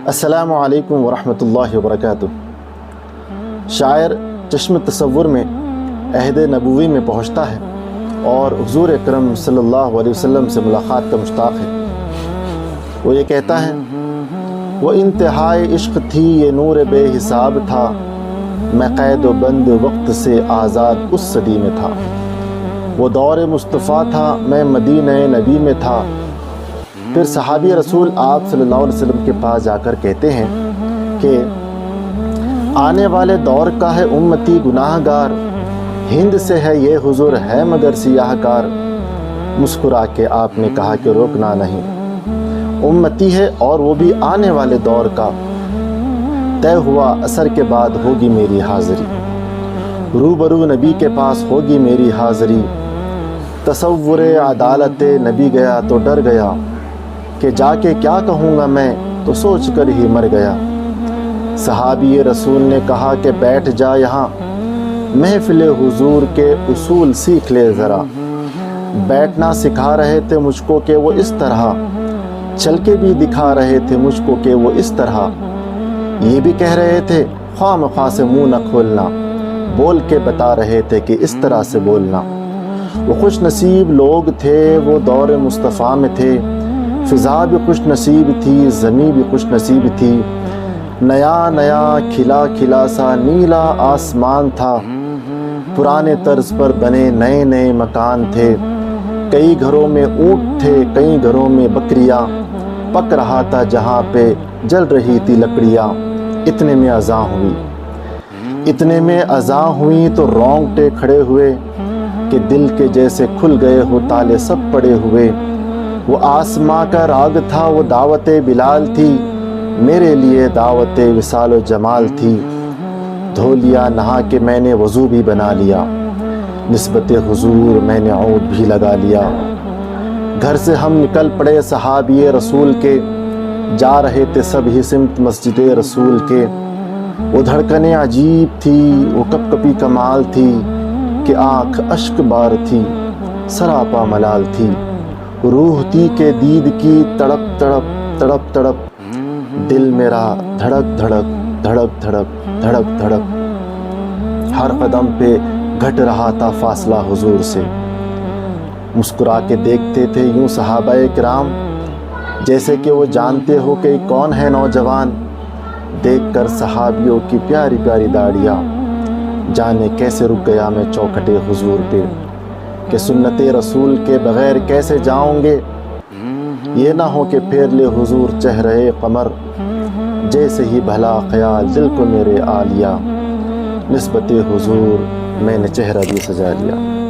السلام علیکم ورحمۃ اللہ وبرکاتہ۔ شاعر چشم تصور میں عہد نبوی میں پہنچتا ہے اور حضور اکرم صلی اللہ علیہ وسلم سے ملاقات کا مشتاق ہے۔ وہ یہ کہتا ہے، وہ انتہائی عشق تھی، یہ نور بے حساب تھا، میں قید و بند وقت سے آزاد اس صدی میں تھا۔ وہ دور مصطفیٰ تھا، میں مدینہ نبی میں تھا۔ پھر صحابی رسول آپ صلی اللہ علیہ وسلم کے پاس جا کر کہتے ہیں کہ آنے والے دور کا ہے امتی گناہ گار، ہند سے ہے یہ حضور ہے مگر سیاہ کار۔ مسکرا کے آپ نے کہا کہ روکنا نہیں، امتی ہے اور وہ بھی آنے والے دور کا، طے ہوا اثر کے بعد ہوگی میری حاضری، روبرو نبی کے پاس ہوگی میری حاضری۔ تصور عدالت نبی گیا تو ڈر گیا کہ جا کے کیا کہوں گا میں، تو سوچ کر ہی مر گیا۔ صحابی رسول نے کہا کہ بیٹھ جا یہاں، محفل حضور کے اصول سیکھ لے ذرا۔ بیٹھنا سکھا رہے تھے مجھ کو کہ وہ اس طرح، چل کے بھی دکھا رہے تھے مجھ کو کہ وہ اس طرح۔ یہ بھی کہہ رہے تھے خواہ مخواہ سے منہ نہ کھولنا، بول کے بتا رہے تھے کہ اس طرح سے بولنا۔ وہ خوش نصیب لوگ تھے، وہ دور مصطفیٰ میں تھے، فضا بھی خوش نصیب تھی، زمین بھی خوش نصیب تھی۔ نیا نیا کھلا کھلا سا نیلا آسمان تھا، پرانے طرز پر بنے نئے نئے مکان تھے۔ کئی گھروں میں اونٹ تھے، کئی گھروں میں بکریاں، پک رہا تھا جہاں پہ جل رہی تھی لکڑیاں۔ اتنے میں اذان ہوئی، اتنے میں اذان ہوئی تو رونگٹے کھڑے ہوئے کہ دل کے جیسے کھل گئے ہو تالے سب پڑے ہوئے۔ وہ آسماں کا راگ تھا، وہ دعوت بلال تھی، میرے لیے دعوت وصال و جمال تھی۔ دھو لیا نہا کے میں نے وضو بھی بنا لیا، نسبت حضور میں نے عود بھی لگا لیا۔ گھر سے ہم نکل پڑے صحابی رسول کے، جا رہے تھے سب ہی سمت مسجد رسول کے۔ وہ دھڑکنیں عجیب تھی، وہ کپ کپی کمال تھی کہ آنکھ اشک بار تھی، سراپا ملال تھی۔ روح تھی کہ دید کی تڑپ تڑپ تڑپ تڑپ، دل میرا دھڑک دھڑک دھڑک دھڑک دھڑک دھڑک۔ ہر قدم پہ گھٹ رہا تھا فاصلہ حضور سے۔ مسکرا کے دیکھتے تھے یوں صحابہ کرام، جیسے کہ وہ جانتے ہو کہ کون ہے نوجوان۔ دیکھ کر صحابیوں کی پیاری پیاری داڑیاں، جانے کیسے رک گیا میں چوکھٹے حضور پہ، کہ سنت رسول کے بغیر کیسے جاؤں گے۔ یہ نہ ہو کہ پھیر لے حضور چہرے قمر، جیسے ہی بھلا خیال دل کو میرے آ لیا، نسبت حضور میں نے چہرہ بھی سجا لیا۔